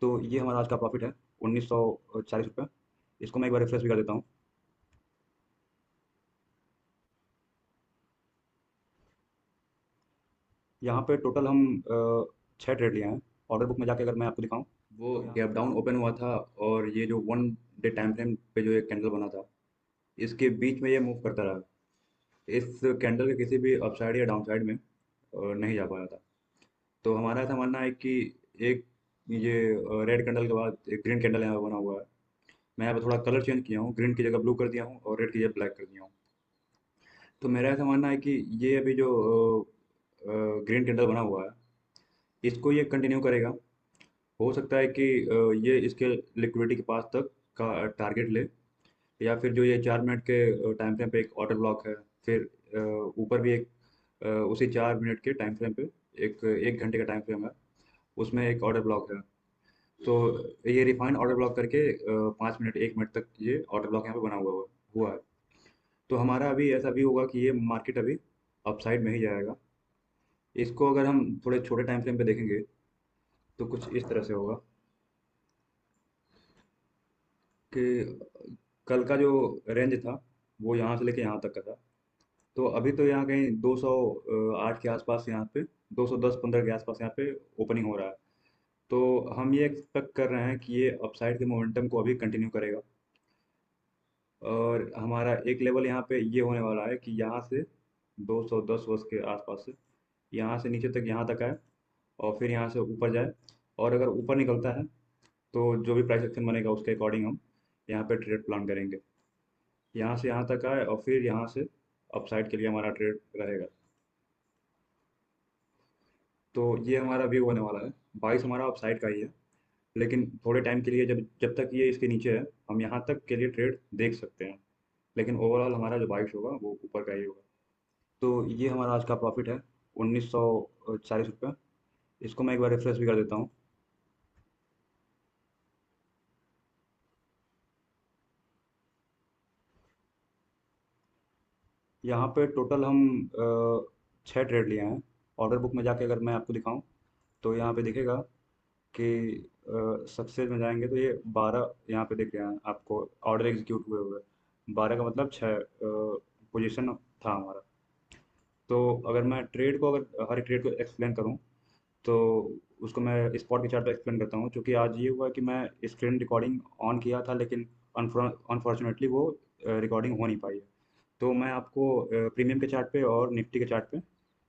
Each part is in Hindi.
तो ये हमारा आज का प्रॉफिट है 1940 रुपये। इसको मैं एक बार रिफ्रेश भी कर देता हूँ। यहाँ पे टोटल हम 6 ट्रेड लिए हैं। ऑर्डर बुक में जाके अगर मैं आपको दिखाऊँ, वो गैप डाउन ओपन हुआ था और ये जो 1 डे टाइम फ्रेम पे जो एक कैंडल बना था, इसके बीच में ये मूव करता रहा। इस कैंडल के किसी भी अपसाइड या डाउन साइड में नहीं जा पाया था। तो हमारा ऐसा मानना है कि एक ये रेड कैंडल के बाद एक ग्रीन कैंडल यहाँ बना हुआ है। मैं यहाँ पे थोड़ा कलर चेंज किया हूँ, ग्रीन की जगह ब्लू कर दिया हूँ और रेड की जगह ब्लैक कर दिया हूँ। तो मेरा ऐसा मानना है कि ये अभी जो ग्रीन कैंडल बना हुआ है, इसको ये कंटिन्यू करेगा। हो सकता है कि ये इसके लिक्विडिटी के पास तक का टारगेट ले, या फिर जो ये 4 मिनट के टाइम फ्रेम पे एक ऑर्डर ब्लॉक है, फिर ऊपर भी एक उसी 4 मिनट के टाइम फ्रेम पे एक 1 घंटे का टाइम फ्रेम है, उसमें एक ऑर्डर ब्लॉक है। तो ये रिफाइंड ऑर्डर ब्लॉक करके 5 मिनट 1 मिनट तक ये ऑर्डर ब्लॉक यहाँ पे बना हुआ है। तो हमारा अभी ऐसा भी होगा कि ये मार्केट अभी अपसाइड में ही जाएगा। इसको अगर हम थोड़े छोटे टाइम फ्रेम पे देखेंगे तो कुछ इस तरह से होगा कि कल का जो रेंज था वो यहाँ से लेके यहाँ तक का था। तो अभी तो यहाँ कहीं 208 के आसपास यहाँ पे 210-15 के आसपास यहाँ पे ओपनिंग हो रहा है। तो हम ये एक्सपेक्ट कर रहे हैं कि ये अपसाइड के मोमेंटम को अभी कंटिन्यू करेगा। और हमारा एक लेवल यहाँ पे ये होने वाला है कि यहाँ से 210 वर्ष के आसपास से यहाँ से नीचे तक यहाँ तक आए और फिर यहाँ से ऊपर जाए। और अगर ऊपर निकलता है तो जो भी प्राइस एक्शन बनेगा उसके अकॉर्डिंग हम यहाँ पे ट्रेड प्लान करेंगे। यहाँ से यहाँ तक आए और फिर यहाँ से अपसाइड के लिए हमारा ट्रेड रहेगा। तो ये हमारा व्यू होने वाला है। 22 हमारा अपसाइड का ही है, लेकिन थोड़े टाइम के लिए जब जब तक ये इसके नीचे है हम यहाँ तक के लिए ट्रेड देख सकते हैं। लेकिन ओवरऑल हमारा जो 22 होगा वो ऊपर का ही होगा। तो ये हमारा आज का प्रॉफिट है 1940 रुपये। इसको मैं एक बार रिफ्रेश भी कर देता हूँ। यहाँ पे टोटल हम 6 ट्रेड लिए हैं। ऑर्डर बुक में जाके अगर मैं आपको दिखाऊं तो यहाँ पे दिखेगा कि सक्सेस में जाएंगे तो ये 12 यहाँ पे दिख रहे हैं आपको, ऑर्डर एग्जीक्यूट हुए हुए 12 का मतलब 6 पोजीशन था हमारा। तो अगर मैं ट्रेड को अगर हर एक ट्रेड को एक्सप्लेन करूँ तो उसको मैं स्पॉट के चार्ट पे एक्सप्लेन करता हूँ। क्योंकि आज ये हुआ कि मैं स्क्रीन रिकॉर्डिंग ऑन किया था, लेकिन अनफॉर्चुनेटली वो रिकॉर्डिंग हो नहीं पाई है। तो मैं आपको प्रीमियम के चार्ट पे और निफ्टी के चार्ट पे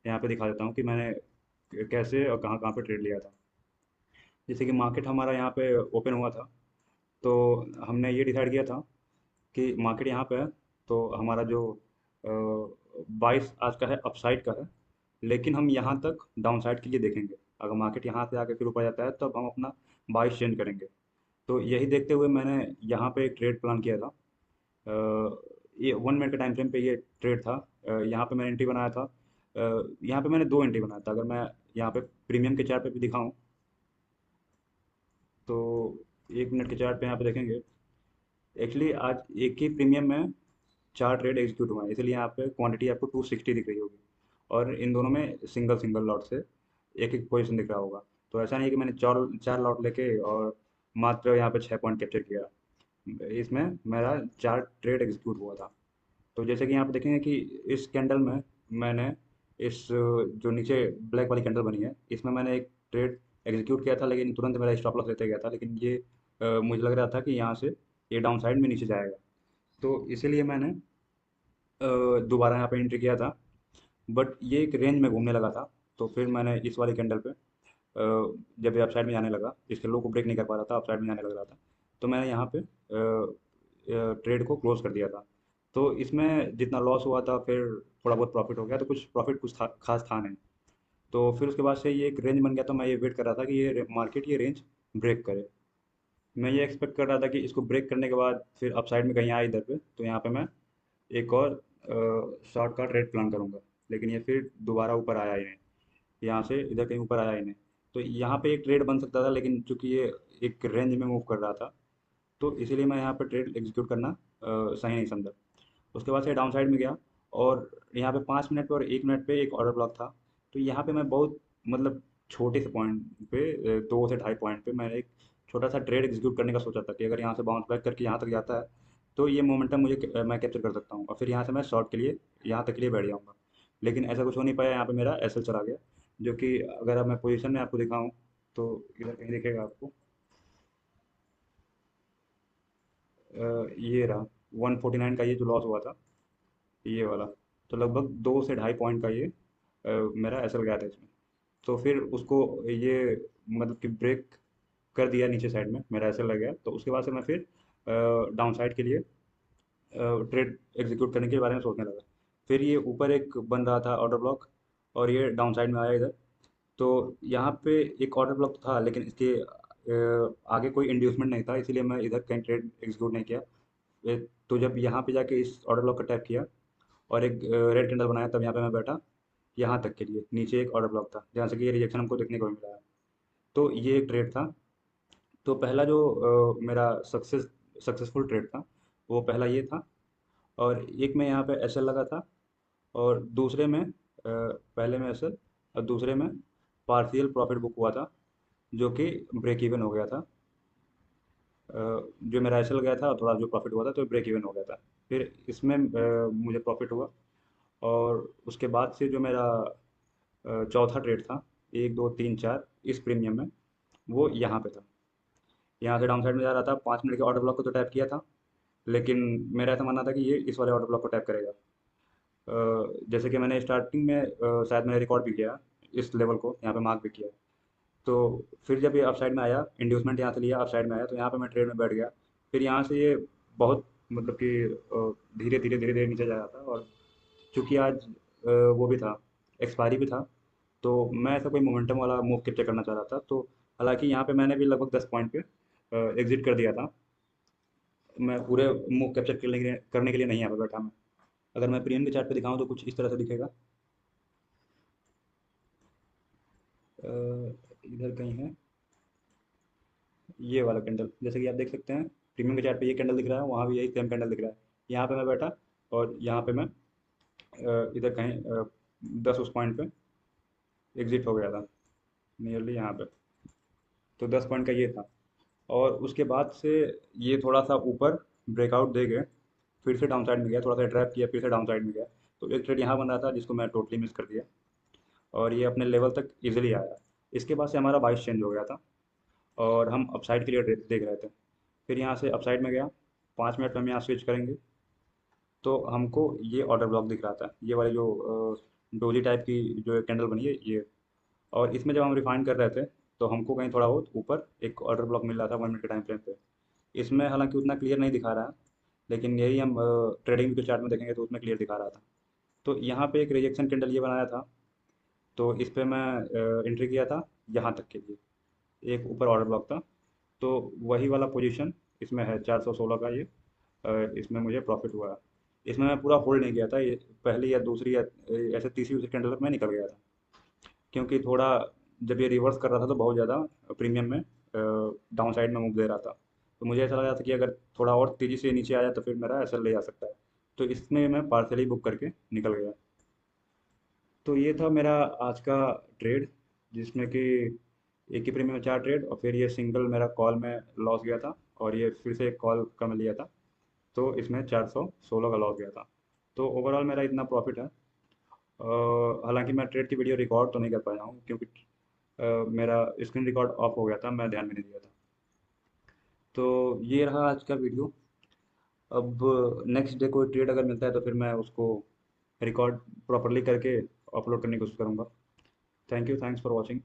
यहाँ पे दिखा देता हूँ कि मैंने कैसे और कहाँ कहाँ पे ट्रेड लिया था। जैसे कि मार्केट हमारा यहाँ पे ओपन हुआ था, तो हमने ये डिसाइड किया था कि मार्केट यहाँ पे है, तो हमारा जो 22 आज का है अपसाइड का है। लेकिन हम यहाँ तक डाउन साइड के लिए देखेंगे। अगर मार्केट यहाँ से आके फिर ऊपर जाता है तब हम अपना 22 चेंज करेंगे। तो यही देखते हुए मैंने यहाँ पे एक ट्रेड प्लान किया था। ये 1 मिनट के टाइम फ्रेम पे ये ट्रेड था। यहाँ पे मैंने एंट्री बनाया था। यहाँ पे मैंने 2 एंट्री बनाया था। अगर मैं यहाँ पे प्रीमियम के चार्ट पे भी दिखाऊं तो 1 मिनट के चार्ट पे यहाँ पे देखेंगे, एक्चुअली आज एक ही प्रीमियम में 4 ट्रेड एग्जीक्यूट हुआ है, इसलिए यहाँ पे क्वांटिटी आपको 260 दिख रही होगी। और इन दोनों में सिंगल सिंगल लॉट से एक एक पोजीशन दिख रहा होगा। तो ऐसा नहीं है कि मैंने चार चार लॉट लेके और मात्र यहाँ पे 6 पॉइंट कैप्चर किया। इसमें मेरा 4 ट्रेड एग्जीक्यूट हुआ था। तो जैसे कि यहाँ पे देखेंगे कि इस कैंडल में मैंने इस जो नीचे ब्लैक वाली कैंडल बनी है इसमें मैंने एक ट्रेड एग्जीक्यूट किया था, लेकिन तुरंत मेरा स्टॉप लॉस लेते गया था। लेकिन ये मुझे लग रहा था कि यहाँ से ये डाउन साइड में नीचे जाएगा, तो इसीलिए मैंने दोबारा यहाँ पे एंट्री किया था। बट ये एक रेंज में घूमने लगा था। तो फिर मैंने इस वाली कैंडल पे जब ये अपसाइड में जाने लगा, इसके लो को ब्रेक नहीं कर पा रहा था, अपसाइड में जाने लग रहा था, तो मैंने यहाँ पे ट्रेड को क्लोज कर दिया था। तो इसमें जितना लॉस हुआ था फिर थोड़ा बहुत प्रॉफिट हो गया, तो कुछ प्रॉफिट कुछ था खास था नहीं। तो फिर उसके बाद से ये एक रेंज बन गया, तो मैं ये वेट कर रहा था कि ये मार्केट ये रेंज ब्रेक करे। मैं ये एक्सपेक्ट कर रहा था कि इसको ब्रेक करने के बाद फिर अपसाइड में कहीं आए इधर पे, तो यहाँ पे मैं एक और शॉर्ट का ट्रेड प्लान करूँगा। लेकिन ये फिर दोबारा ऊपर आया ही नहीं, यहाँ से इधर कहीं ऊपर आया ही नहीं। तो यहाँ पे एक ट्रेड बन सकता था, लेकिन चूंकि ये एक रेंज में मूव कर रहा था तो इसीलिए मैं यहाँ पे ट्रेड एग्जीक्यूट करना सही नहीं समझा। उसके बाद से डाउन साइड में गया और यहाँ पे 5 मिनट पे और 1 मिनट पे एक ऑर्डर ब्लॉक था। तो यहाँ पे मैं बहुत मतलब छोटे से पॉइंट पे 2 से ढाई पॉइंट पे मैंने एक छोटा सा ट्रेड एग्जीक्यूट करने का सोचा था कि अगर यहाँ से बाउंस बैक करके यहाँ तक जाता है तो ये मोमेंटम मैं कैप्चर कर सकता हूँ और फिर यहाँ से मैं शॉर्ट के लिए यहाँ तक के लिए बैठ जाऊँगा। लेकिन ऐसा कुछ हो नहीं पाया, यहाँ पे मेरा एसएल चला गया, जो कि अगर अब मैं पोजीशन में आपको दिखाऊँ तो इधर कहीं दिखेगा आपको। ये रहा 149 का ये जो लॉस हुआ था, ये वाला। तो लगभग 2 से ढाई पॉइंट का ये मेरा एसएल गया था इसमें। तो फिर उसको ये मतलब कि ब्रेक कर दिया नीचे साइड में, मेरा एसएल लग गया। तो उसके बाद से मैं फिर डाउन साइड के लिए ट्रेड एग्जीक्यूट करने के बारे में सोचने लगा। फिर ये ऊपर एक बन रहा था ऑर्डर ब्लॉक और ये डाउन साइड में आया इधर। तो यहाँ पे एक ऑर्डर ब्लॉक था, लेकिन इसके आगे कोई इंड्यूसमेंट नहीं था, इसीलिए मैं इधर कहीं ट्रेड एग्जीक्यूट नहीं किया। तो जब यहाँ पे जाके इस ऑर्डर ब्लॉक का टैप किया और एक रेड कैंडल बनाया, तब यहाँ पे मैं बैठा यहाँ तक के लिए। नीचे एक ऑर्डर ब्लॉक था जहाँ से कि ये रिजेक्शन हमको देखने को मिला है। तो ये एक ट्रेड था। तो पहला जो मेरा सक्सेसफुल ट्रेड था, वो पहला ये था। और एक में यहाँ पे एसएल लगा था, और दूसरे में पहले में एसएल और दूसरे में पार्शियल प्रॉफिट बुक हुआ था, जो कि ब्रेक इवन हो गया था। जो मेरा एसएल गया था और थोड़ा जो प्रॉफिट हुआ था, तो ब्रेक इवन हो गया था। फिर इसमें मुझे प्रॉफिट हुआ। और उसके बाद से जो मेरा चौथा ट्रेड था, 1 2 3 4 इस प्रीमियम में, वो यहाँ पे था। यहाँ से डाउन साइड में जा रहा था, 5 मिनट के ऑर्डर ब्लॉक को तो टैप किया था, लेकिन मेरा ऐसा मानना था कि ये इस वाले ऑर्डर ब्लॉक को टैप करेगा। जैसे कि मैंने स्टार्टिंग में शायद मैंने रिकॉर्ड भी किया इस लेवल को, यहाँ पे मार्क भी किया। तो फिर जब ये अप साइड में आया, इंड्यूसमेंट यहाँ से लिया, अप साइड में आया, तो यहाँ पे मैं ट्रेड में बैठ गया। फिर यहाँ से ये बहुत मतलब कि धीरे धीरे धीरे धीरे नीचे जा रहा था। और चूंकि आज वो भी था, एक्सपायरी भी था, तो मैं ऐसा कोई मोमेंटम वाला मूव कैप्चर करना चाह रहा था। तो हालांकि यहाँ पे मैंने भी लगभग 10 पॉइंट पे एग्जिट कर दिया था। मैं पूरे मूव कैप्चर करने के लिए नहीं यहाँ पे बैठा मैं। अगर मैं प्रीमियम के चार्ट पे दिखाऊँ तो कुछ इस तरह से दिखेगा। अ, इधर कहीं है ये वाला कैंडल, जैसे कि आप देख सकते हैं प्रीमियम के चार्ट पे ये कैंडल दिख रहा है, वहाँ भी यही सेम कैंडल दिख रहा है। यहाँ पे मैं बैठा और यहाँ पे मैं इधर कहीं 10 उस पॉइंट पे एग्जिट हो गया था, नियरली यहाँ पे। तो 10 पॉइंट का ये था। और उसके बाद से ये थोड़ा सा ऊपर ब्रेकआउट दे गए, फिर से डाउन साइड में गया, थोड़ा सा ट्रैप किया, फिर से डाउन साइड में गया। तो एक ट्रेड यहाँ बन रहा था जिसको मैं टोटली मिस कर दिया, और ये अपने लेवल तक इजीली आया। इसके बाद से हमारा बाइस चेंज हो गया था और हम अपसाइड के लिए देख रहे थे। फिर यहाँ से अपसाइड में गया, 5 मिनट में हम यहाँ स्विच करेंगे, तो हमको ये ऑर्डर ब्लॉक दिख रहा था, ये वाली जो डोजी टाइप की जो कैंडल बनी है ये। और इसमें जब हम रिफाइन कर रहे थे, तो हमको कहीं थोड़ा बहुत ऊपर एक ऑर्डर ब्लॉक मिल रहा था 1 मिनट के टाइम फ्रेम पे। इसमें हालांकि उतना क्लियर नहीं दिखा रहा है, लेकिन यही हम ट्रेडिंग के चार्ट में देखेंगे तो उसमें क्लियर दिखा रहा था। तो यहाँ पे एक रिजेक्शन कैंडल ये बनाया था, तो इस पे मैं एंट्री किया था यहाँ तक के लिए। एक ऊपर ऑर्डर ब्लॉक था, तो वही वाला पोजीशन इसमें है 416 का ये। इसमें मुझे प्रॉफिट हुआ है। इसमें मैं पूरा होल्ड नहीं किया था, ये पहली या दूसरी या ऐसे तीसरी उसी कैंडल तक मैं निकल गया था, क्योंकि थोड़ा जब ये रिवर्स कर रहा था तो बहुत ज़्यादा प्रीमियम में डाउन साइड में मूव दे रहा था। तो मुझे ऐसा लगा था कि अगर थोड़ा और तेज़ी से नीचे आया तो फिर मेरा एसएल ले जा सकता है। तो इसमें मैं पार्सली बुक करके निकल गया। तो ये था मेरा आज का ट्रेड, जिसमें कि एक ही प्रीमियम में 4 ट्रेड, और फिर ये सिंगल मेरा कॉल में लॉस गया था, और ये फिर से एक कॉल का मैं लिया था, तो इसमें 416 का लॉस गया था। तो ओवरऑल मेरा इतना प्रॉफिट है। हालांकि मैं ट्रेड की वीडियो रिकॉर्ड तो नहीं कर पाया हूँ, क्योंकि मेरा स्क्रीन रिकॉर्ड ऑफ हो गया था, मैं ध्यान में नहीं दिया था। तो ये रहा आज का वीडियो। अब नेक्स्ट डे कोई ट्रेड अगर मिलता है तो फिर मैं उसको रिकॉर्ड प्रॉपरली करके अपलोड करने की कोशिश करूँगा। Thank you, thanks for watching.